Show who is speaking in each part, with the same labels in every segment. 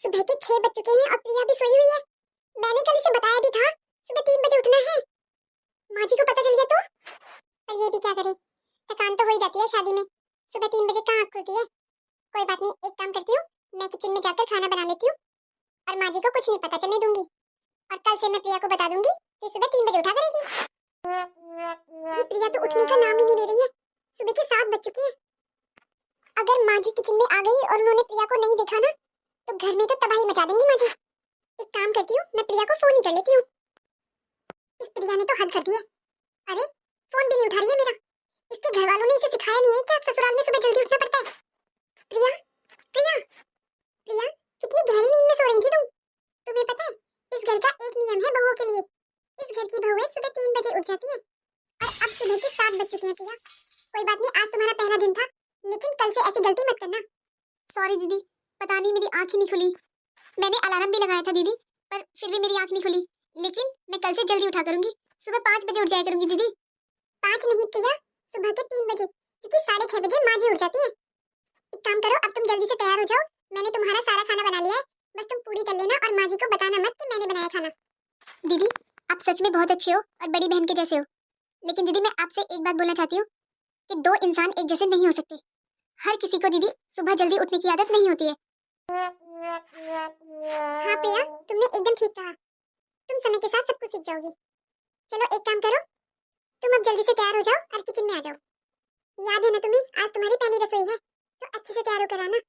Speaker 1: सुबह के 6 बज चुके हैं और प्रिया भी सोई हुई है। मैंने कल इसे बताया भी था सुबह 3 बजे उठना है। माँ जी को पता चल गया तो? पर ये भी क्या करे, थकान तो हो ही जाती है शादी में। सुबह 3 बजे कहाँ आँख खुलती है। कोई बात नहीं, एक काम करती हूँ, मैं किचन में जाकर खाना बना लेती हूँ और माँ जी को कुछ नहीं पता चलने दूंगी। और कल से मैं प्रिया को बता दूंगी कि सुबह 3 बजे उठा करेगी। ये प्रिया तो उठने का नाम ही नहीं ले रही है। सुबह के 7 बज चुके हैं। अगर माँ जी किचन में आ गई और उन्होंने प्रिया को नहीं देखा ना, तो घर में तो तबाही मचा देंगी माँ जी। एक काम करती हूँ, मैं प्रिया को फोन ही कर लेती हूँ। इस प्रिया ने तो हद कर दी है। अरे फोन भी नहीं उठा रही है मेरा। इसके घर वालों ने इसे सिखाया नहीं है क्या ससुराल में सुबह जल्दी उठना पड़ता है। प्रिया, प्रिया, प्रिया, कितनी गहरी नींद में सो रही थी तुम? तुम्हें पता है इस घर का एक नियम है बहुओं के लिए। इस घर की बहुएं सुबह 3 बजे उठ जाती है और अब सुबह के 7 बज चुके हैं। प्रिया, कोई बात नहीं, आज तुम्हारा पहला दिन था, लेकिन कल से ऐसी गलती मत करना। सॉरी दीदी, पता नहीं मेरी आँख ही नहीं खुली। मैंने अलार्म भी लगाया था दीदी, पर फिर भी मेरी आँख नहीं खुली। लेकिन मैं कल से जल्दी उठा करूंगी, सुबह 5 बजे उठ जाया करूंगी दीदी। 5 नहीं प्रिया, सुबह के 3 बजे, क्योंकि 6:30 बजे माँ जी उठ जाती है। एक काम करो, अब तुम जल्दी से तैयार हो जाओ। मैंने तुम्हारा सारा खाना बना लिया है, बस तुम पूरी कर लेना और माँ जी को बताना मत कि मैंने बनाया खाना। दीदी, आप सच में बहुत अच्छे हो और बड़ी बहन के जैसे हो। लेकिन दीदी, मैं आपसे एक बात बोलना चाहती हूँ कि 2 इंसान एक जैसे नहीं हो सकते। हर किसी को दीदी सुबह जल्दी उठने की आदत नहीं होती है। हाँ प्रिया, तुमने एकदम ठीक कहा। तुम समय के साथ सब कुछ सीख जाओगी। चलो एक काम करो, तुम अब जल्दी से तैयार हो जाओ और किचन में आ जाओ। याद है ना तुम्हें, आज तुम्हारी पहली रसोई है, तो अच्छे से तैयार होकर आना।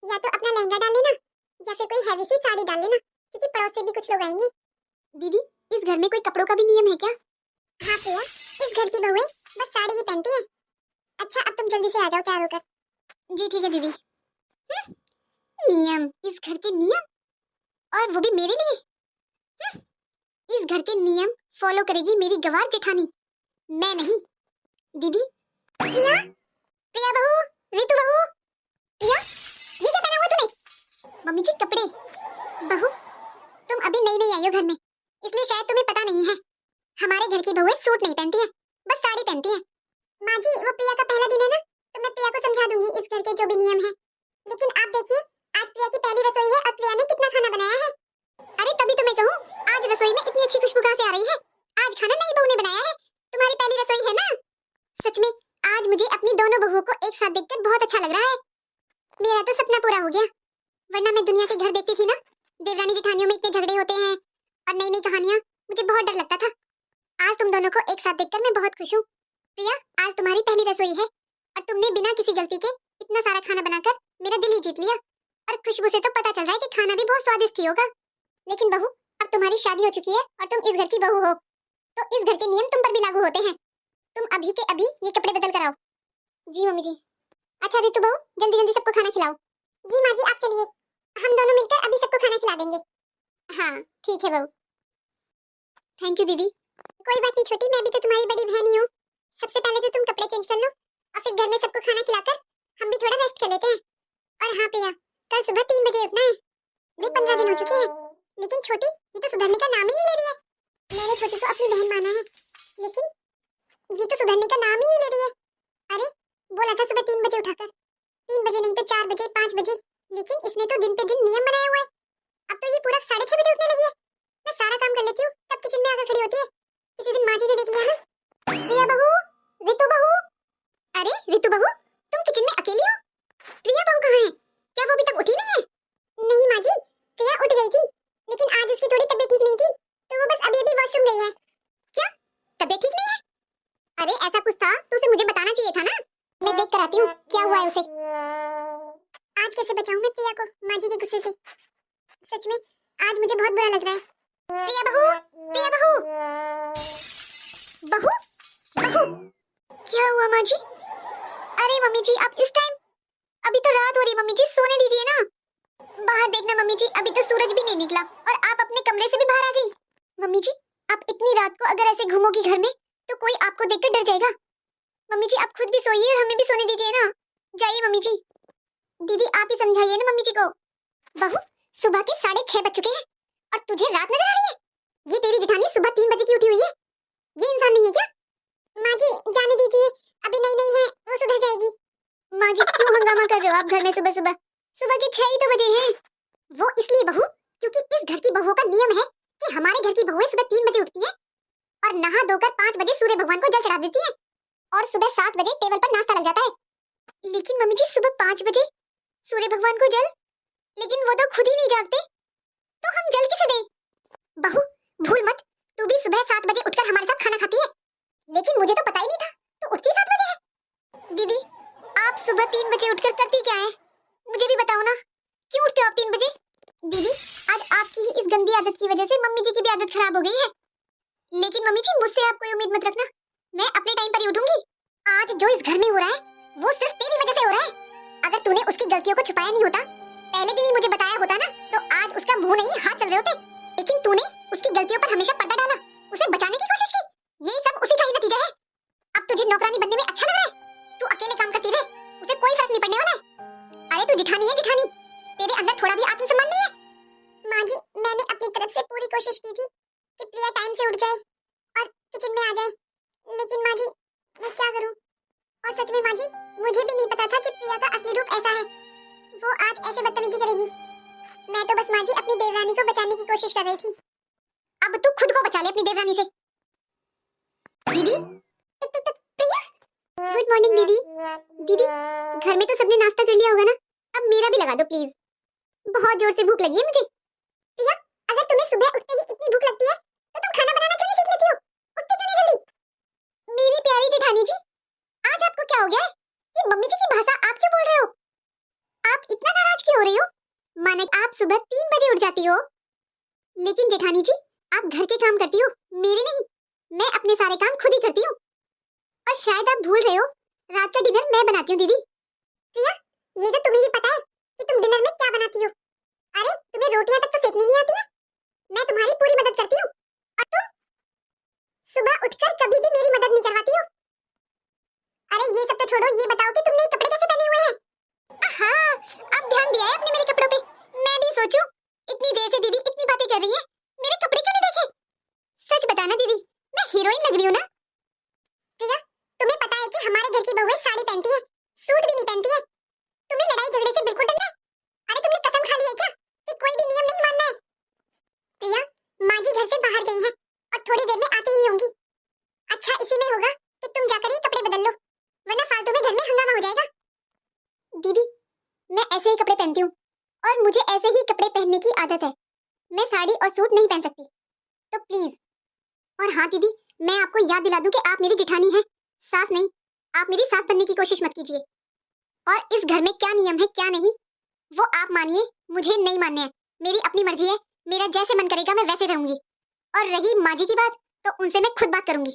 Speaker 1: या तो अपना लहंगा डाल लेना या फिर कोई हैवी सी साड़ी डाल लेना, क्योंकि पड़ोस से भी कुछ लोग आएंगे। दीदी, इस घर में कोई कपड़ों का भी नियम है क्या? हाँ प्रिया, इस घर की बहुएं बस साड़ी ही पहनती हैं। अच्छा, अब तुम जल्दी से आ जाओ तैयार होकर। जी ठीक है दीदी। नियम, इस घर के नियम, और वो भी मेरे लिए। इस घर के नियम फॉलो करेगी मेरी गवार जेठानी, मैं नहीं। दीदी, प्रिया, प्रिया बहू, ऋतु बहू, प्रिया, ये क्या पहना हुआ तूने? मम्मी जी कपड़े। बहू, तुम अभी नई नई आई हो घर में, इसलिए शायद तुम्हें पता नहीं है। हमारे घर की बहुएं सूट नहीं पहनती है, बस साड़ी पहनती है। माँ जी, वो प्रिया का पहला दिन है ना, तो मैं प्रिया को समझा दूंगी इस घर के जो भी नियम है। लेकिन आप देखिए, आज प्रिया की पहली रसोई है और प्रिया ने कितना खाना बनाया है। अरे तभी तो मैं कहूँ, आज रसोई में इतनी अच्छी खुशबू कहाँ से आ रही है? आज खाना नई बहू ने बनाया है, तुम्हारी पहली रसोई है ना। सच में आज मुझे अपनी दोनों बहुओं को एक साथ देखकर बहुत अच्छा लग रहा है। मेरा तो सपना पूरा हो गया। वरना मैं दुनिया के घर देखती थी ना, देवरानी जेठानियों में इतने झगड़े होते हैं और नई नई कहानियां, मुझे बहुत डर लगता था। आज तुम दोनों को एक साथ देखकर मैं बहुत खुश हूँ। प्रिया, आज तुम्हारी पहली रसोई है और तुमने बिना किसी गलती के इतना सारा खाना बनाकर मेरा दिल ही जीत लिया। और खुशबू से तो पता चल रहा है कि खाना भी बहुत स्वादिष्ट ही होगा। लेकिन बहू, अब तुम्हारी शादी हो चुकी है और तुम इस घर की बहू हो, तो इस घर के नियम तुम पर भी लागू होते हैं। तुम अभी के अभी ये कपड़े बदल कर आओ। जी मम्मी जी। अच्छा ऋतु बहू, जल्दी जल्दी सबको खाना खिलाओ। जी माँ जी, आप चलिए, हम दोनों मिलकर अभी सबको खाना खिला देंगे। हाँ ठीक है बहू। थैंक यू दीदी। कोई बात नहीं छोटी, मैं भी तो तुम्हारी बड़ी बहन ही हूँ। सबसे पहले तो तुम कपड़े चेंज कर लो और फिर घर में सबको खाना खिलाकर हम भी थोड़ा रेस्ट कर लेते हैं। और हाँ प्रिया, कल सुबह 3 बजे उठना है। भाई 15 दिन हो चुके हैं, लेकिन छोटी ये तो सुधरने का नाम ही नहीं ले रही है। मैंने छोटी को अपनी बहन माना है, लेकिन ये तो सुधरने का नाम ही नहीं ले रही है। अरे बोला था सुबह 3 बजे उठाकर, 3 बजे नहीं तो 4 बजे, 5 बजे, लेकिन इसने तो दिन पे दिन नियम बनाया हुआ है। अब तो ये पूरा 6:30 बजे उठने लगी है। मैं सारा काम कर लेती हूँ, तब किचन में आकर खड़ी होती है। किसी दिन माँ जी ने देख लिया ना। प्रिया बहू, ऋतु बहू। अरे ऋतु बहू, तुम किचन में अकेली हो? प्रिया बहू कहाँ है? क्या वो अभी तक उठी नहीं है? नहीं माँ जी, प्रिया उठ गई थी, लेकिन आज उसकी थोड़ी तबीयत ठीक नहीं थी, तो वो बस अभी अभी वॉशरूम गई है। क्या तबीयत ठीक नहीं है? अरे ऐसा कुछ था तो उसे मुझे बताना चाहिए था ना। मैं देख कर आती हूँ क्या हुआ है उसे। आज कैसे बचाऊं मैं प्रिया को माँ जी के गुस्से से। सच में आज मुझे बहुत बुरा लग रहा है। प्रिया बहू, प्रिया बहू, बहू, बहू, क्या हुआ माँ जी? अरे मम्मी जी, आप इस टाइम? अभी तो रात हो रही है मम्मी जी, सोने दीजिए ना। बाहर देखना मम्मी जी, अभी तो सूरज भी नहीं निकला और आप अपने कमरे से भी बाहर आ गई। मम्मी जी, आप इतनी रात को अगर ऐसे घूमोगी घर में तो कोई आपको देखकर डर जाएगा। मम्मी जी आप खुद भी सोइए और हमें भी सोने दीजिए ना। जाइए मम्मी जी। दीदी आप ही समझाइए ना मम्मी जी को। बहू, सुबह के 6:30 बज चुके हैं और तुझे रात नजर आ रही है? ये तेरी जेठानी सुबह 3 बजे की उठी हुई है, ये इंसान नहीं है क्या? माँ जी जाने दीजिए, अभी नई नई है, वो सुधर जाएगी। माँ जी क्यों हंगामा कर रहे हो आप घर में सुबह सुबह? सुबह के 6 ही तो बजे हैं। वो बहुओं का नियम है कि हमारे घर की बहुएं सुबह 3 बजे उठती है और नहा धोकर 5 बजे सूर्य भगवान को जल चढ़ा देती है और सुबह 7 बजे टेबल पर नाश्ता लग जाता है। लेकिन मम्मी जी सुबह 5 बजे सूर्य भगवान को जल, लेकिन वो तो खुद ही नहीं जागते, तो हम जल किसे दें? बहू भूल मत, तू भी सुबह 7 बजे उठकर हमारे साथ खाना खाती है, लेकिन मुझे तो पता ही नहीं था तो उठती 7 बजे है। दीदी आप सुबह 3 बजे उठकर करती क्या है, मुझे भी बताओ ना, क्यों उठते हो आप 3 बजे? दीदी आज आपकी ही इस गंदी आदत की वजह से मम्मी जी की भी आदत खराब हो गई है। लेकिन मम्मी जी मुझसे आप कोई उम्मीद मत रखना, मैं अपने टाइम पर ही उठूंगी। आज जो इस घर में हो रहा है वो सिर्फ तेरी वजह से हो रहा है। अगर तूने उसकी गलतियों को छुपाया नहीं होता, पहले दिन ही मुझे बताया होता ना, तो आज उसका मुंह नहीं हाथ चल रहे होते। लेकिन तूने उसकी गलतियों पर हमेशा पर्दा डाला, उसे बचाने की कोशिश की, ये सब उसी का ही नतीजा है। अब तुझे नौकरानी बनने में अच्छा लग रहा है, तू अकेले काम करती रहे, उसे कोई फर्क नहीं पड़ने वाला है। अरे तू जिठानी है जिठानी, तेरे अंदर थोड़ा भी आत्मसम्मान नहीं है। माँ जी मैंने अपनी तरफ से पूरी कोशिश की थी कि प्रिया टाइम से उठ जाए और किचन में आ जाए, लेकिन माँ जी मैं क्या करूं? और सच में माँ जी मुझे भी नहीं पता था कि प्रिया का असली रूप ऐसा है, वो आज ऐसे बदतमीजी करेगी। मैं तो बस माँ जी अपनी देवरानी को बचाने की कोशिश कर रही थी। अब तू खुद को बचा ले अपनी देवरानी से। दीदी प्रिया गुड मॉर्निंग दीदी। दीदी घर में तो सबने नाश्ता कर लिया होगा ना, अब मेरा भी लगा दो प्लीज, बहुत जोर से भूख लगी है मुझे। प्रिया अगर तुम्हें सुबह उठते ही इतनी भूख लगती है तो तुम खाना बनाना क्यों नहीं सीख लेती हो? उठती क्यों नहीं जल्दी? मेरी प्यारी जेठानी जी आज आपको क्या हो गया है? ये मम्मी जी की भाषा आप क्यों बोल रहे हो? आप इतना नाराज क्यों हो रही हो? माने आप सुबह 3 बजे उठ जाती हो। लेकिन जेठानी जी आप घर के काम करती हो, मेरे नहीं, मैं अपने सारे काम खुद ही करती हूँ। और शायद आप भूल रहे हो रात का डिनर मैं बनाती हूँ दीदी। प्रिया ये तो तुम्हें भी पता है कि तुम डिनर में क्या बनाती हो। अरे तुम्हें रोटियां तक तो सेकनी नहीं आती है, मैं तुम्हारी पूरी मदद करती हूँ और तुम सुबह उठकर कभी भी मेरी मदद नहीं करवाती हो। अरे ये सब तो छोड़ो, ये बताओ कि तुमने ये कपड़े कैसे पहने हुए हैं? आहा अब ध्यान दिया है आपने मेरे कपड़ों पे। मैं भी सोचूं इतनी देर से दीदी इतनी बातें कर रही है, मेरे कपड़े क्यों नहीं देखे? सच बताना दीदी मैं हीरोइन लग रही हूँ ना? प्रिया तुम्हें पता है कि हमारे घर की बहुएं साड़ी पहनती है, सूट भी नहीं पहनती है। तुम्हें लड़ाई झगड़े से बिल्कुल डर है? अरे तुमने कसम खा ली है क्या कि कोई भी नियम नहीं मानना है? प्रिया माँ जी घर से बाहर गई हैं और थोड़ी देर में आती ही होंगी। अच्छा इसी में होगा कि तुम जाकर ही कपड़े बदल लो, वरना फालतू में घर में हंगामा हो जाएगा। दीदी मैं ऐसे ही कपड़े पहनती हूँ और मुझे ऐसे ही कपड़े पहनने की आदत है, मैं साड़ी और सूट नहीं पहन सकती, तो प्लीज। और हाँ दीदी मैं आपको याद दिला दूं कि आप मेरी जेठानी हैं, सास नहीं। आप मेरी सास बनने की कोशिश मत कीजिए। और इस घर में क्या नियम है क्या नहीं वो आप मानिए, मुझे नहीं मानने हैं, मेरी अपनी मर्जी है, मेरा जैसे मन करेगा मैं वैसे रहूंगी। और रही माँ जी की बात तो उनसे मैं खुद बात करूंगी।